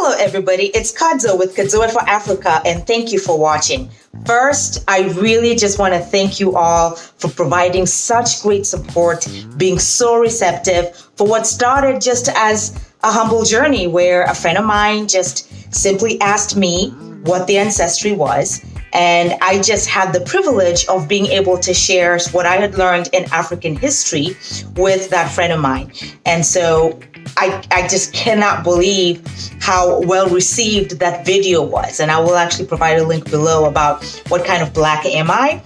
Hello, everybody. It's Kadzowe with Kadzowe for Africa, and thank you for watching. First, I really just want to thank you all for providing such great support, being so receptive for what started just as a humble journey where a friend of mine just simply asked me what the Ancestry was. And I just had the privilege of being able to share what I had learned in African history with that friend of mine. And so I just cannot believe how well received that video was. And I will actually provide a link below about what kind of Black am I.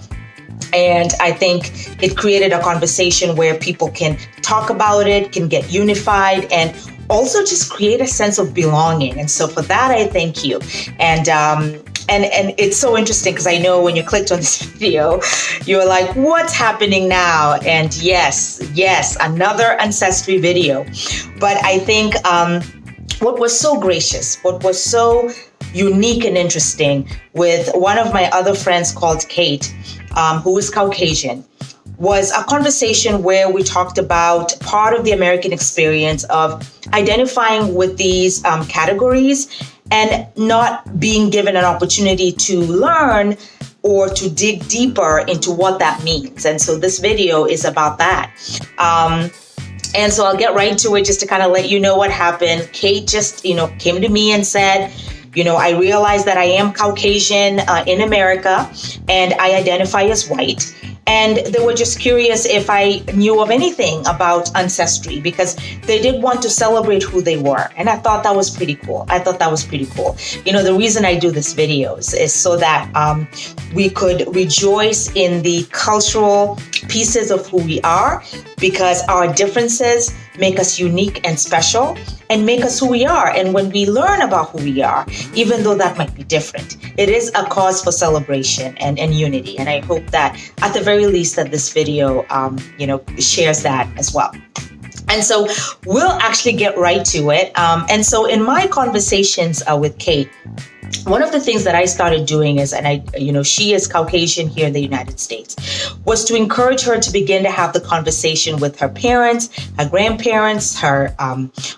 And I think it created a conversation where people can talk about it, can get unified, and also just create a sense of belonging. And so for that, I thank you. And it's so interesting because I know when you clicked on this video, you were like, what's happening now? And yes, another Ancestry video. But I think what was so gracious, what was so unique and interesting with one of my other friends called Kate, who is Caucasian, was a conversation where we talked about part of the American experience of identifying with these categories and not being given an opportunity to learn or to dig deeper into what that means. And so this video is about that. And so I'll get right to it just to kind of let you know what happened. Kate just, came to me and said, I realize that I am Caucasian in America and I identify as white. And they were just curious if I knew of anything about Ancestry because they did want to celebrate who they were. And I thought that was pretty cool. The reason I do this videos is so that we could rejoice in the cultural pieces of who we are because our differences make us unique and special and make us who we are. And when we learn about who we are, even though that might be different, it is a cause for celebration and unity. And I hope that at the very least that this video, shares that as well. And so we'll actually get right to it. And so in my conversations with Kate, one of the things that I started doing is, she is Caucasian here in the United States, was to encourage her to begin to have the conversation with her parents, her grandparents, her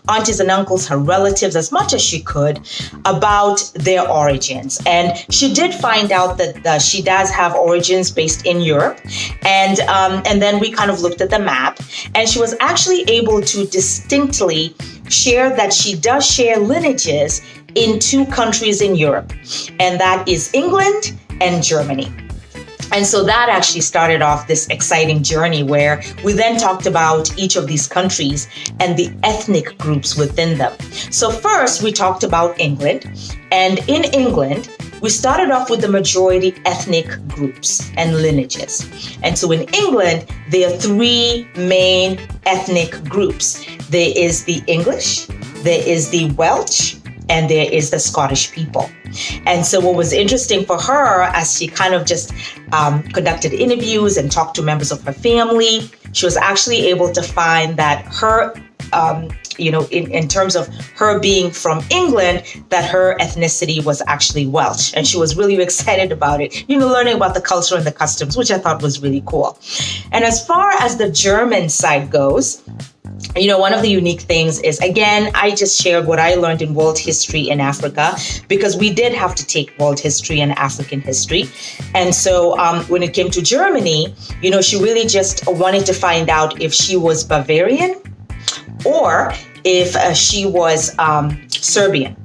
aunties and uncles, her relatives, as much as she could about their origins. And she did find out that she does have origins based in Europe. And then we kind of looked at the map, and she was actually able to distinctly share that she does share lineages in two countries in Europe, and that is England and Germany. And so that actually started off this exciting journey where we then talked about each of these countries and the ethnic groups within them. So first we talked about England, and in England, we started off with the majority ethnic groups and lineages. And so in England, there are three main ethnic groups. There is the English, there is the Welsh, and there is the Scottish people. And so what was interesting for her as she kind of just conducted interviews and talked to members of her family, she was actually able to find that her, in terms of her being from England, that her ethnicity was actually Welsh. And she was really excited about it, learning about the culture and the customs, which I thought was really cool. And as far as the German side goes, one of the unique things is, again, I just shared what I learned in world history in Africa because we did have to take world history and African history. And so when it came to Germany, she really just wanted to find out if she was Bavarian or if she was Serbian.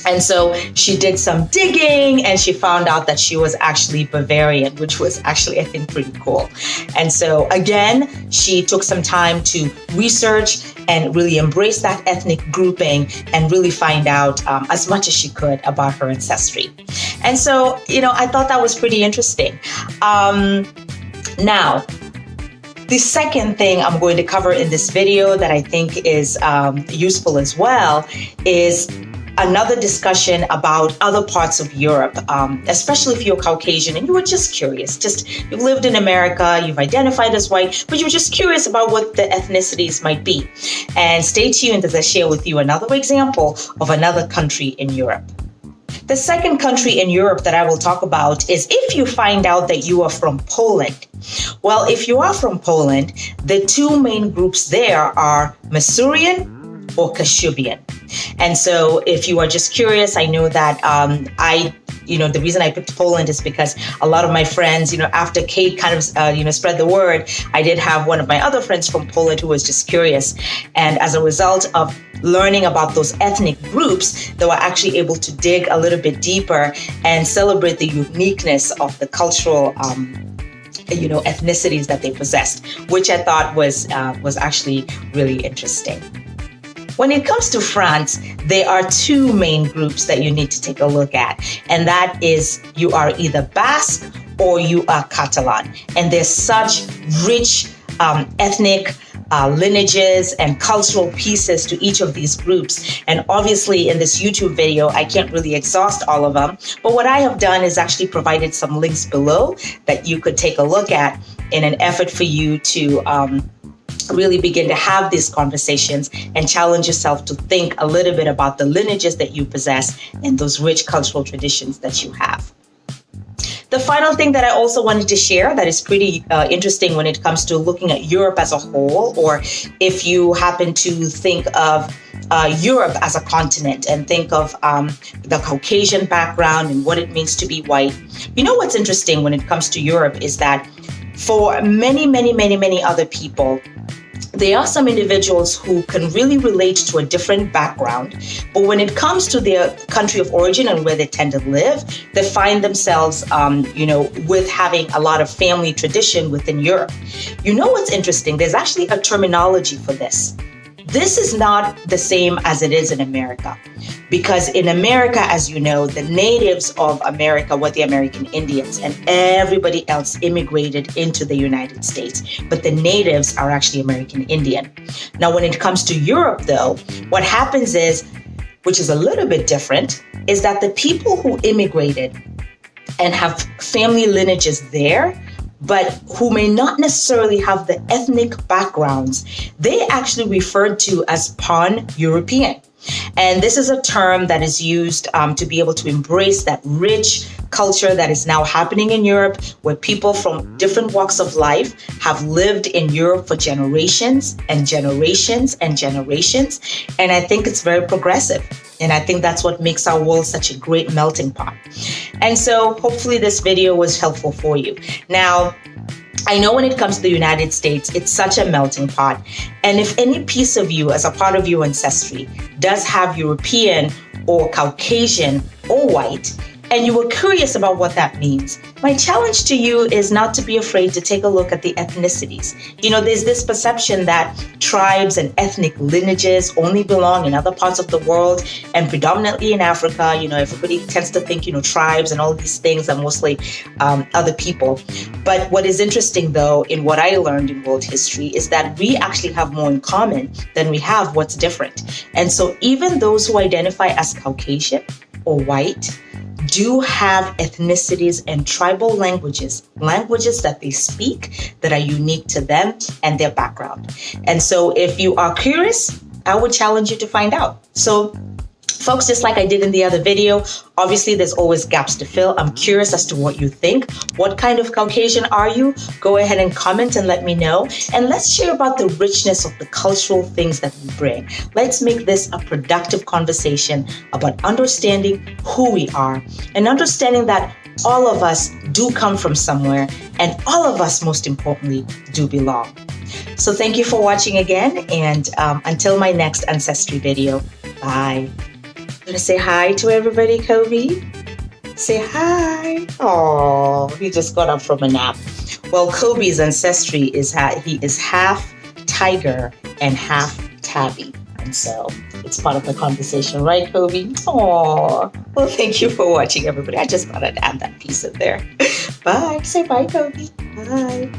And so she did some digging and she found out that she was actually Bavarian, which was actually, I think, pretty cool. And so again, she took some time to research and really embrace that ethnic grouping and really find out as much as she could about her ancestry. And so, I thought that was pretty interesting. Now, the second thing I'm going to cover in this video that I think is useful as well is another discussion about other parts of Europe, especially if you're Caucasian and you were just curious. You've lived in America, you've identified as white, but you were just curious about what the ethnicities might be. And stay tuned as I share with you another example of another country in Europe. The second country in Europe that I will talk about is if you find out that you are from Poland. Well, if you are from Poland, the two main groups there are Masurian or Kashubian. And so if you are just curious, I know that the reason I picked Poland is because a lot of my friends, after Kate kind of, spread the word, I did have one of my other friends from Poland who was just curious. And as a result of learning about those ethnic groups, they were actually able to dig a little bit deeper and celebrate the uniqueness of the cultural ethnicities that they possessed, which I thought was actually really interesting. When it comes to France, there are two main groups that you need to take a look at, and that is you are either Basque or you are Catalan. And there's such rich ethnic lineages and cultural pieces to each of these groups. And obviously in this YouTube video, I can't really exhaust all of them. But what I have done is actually provided some links below that you could take a look at in an effort for you to really begin to have these conversations and challenge yourself to think a little bit about the lineages that you possess and those rich cultural traditions that you have. The final thing that I also wanted to share that is pretty interesting when it comes to looking at Europe as a whole, or if you happen to think of Europe as a continent and think of the Caucasian background and what it means to be white. What's interesting when it comes to Europe is that for many, many, many, many other people, there are some individuals who can really relate to a different background, but when it comes to their country of origin and where they tend to live, they find themselves, with having a lot of family tradition within Europe. What's interesting? There's actually a terminology for this. This is not the same as it is in America, because in America, as you know, the natives of America were the American Indians, and everybody else immigrated into the United States. But the natives are actually American Indian. Now, when it comes to Europe, though, what happens is, which is a little bit different, is that the people who immigrated and have family lineages there, but who may not necessarily have the ethnic backgrounds, they actually referred to as pan-European. And this is a term that is used to be able to embrace that rich culture that is now happening in Europe, where people from different walks of life have lived in Europe for generations and generations and generations. And I think it's very progressive. And I think that's what makes our world such a great melting pot. And so hopefully this video was helpful for you. Now, I know when it comes to the United States, it's such a melting pot. And if any piece of you, as a part of your ancestry, does have European or Caucasian or white, and you were curious about what that means, my challenge to you is not to be afraid to take a look at the ethnicities. There's this perception that tribes and ethnic lineages only belong in other parts of the world, and predominantly in Africa. Everybody tends to think, tribes and all these things are mostly other people. But what is interesting, though, in what I learned in world history is that we actually have more in common than we have what's different. And so even those who identify as Caucasian or white do have ethnicities and tribal languages that they speak that are unique to them and their background. And so if you are curious, I would challenge you to find out. So folks, just like I did in the other video, obviously there's always gaps to fill. I'm curious as to what you think. What kind of Caucasian are you? Go ahead and comment and let me know. And let's share about the richness of the cultural things that we bring. Let's make this a productive conversation about understanding who we are and understanding that all of us do come from somewhere, and all of us, most importantly, do belong. So thank you for watching again, and until my next Ancestry video, bye. I'm gonna say hi to everybody, Kobe. Say hi. Oh, he just got up from a nap. Well, Kobe's ancestry is he is half tiger and half tabby. And so it's part of the conversation, right, Kobe? Oh, well, thank you for watching, everybody. I just thought I'd add that piece in there. Bye. Say bye, Kobe. Bye.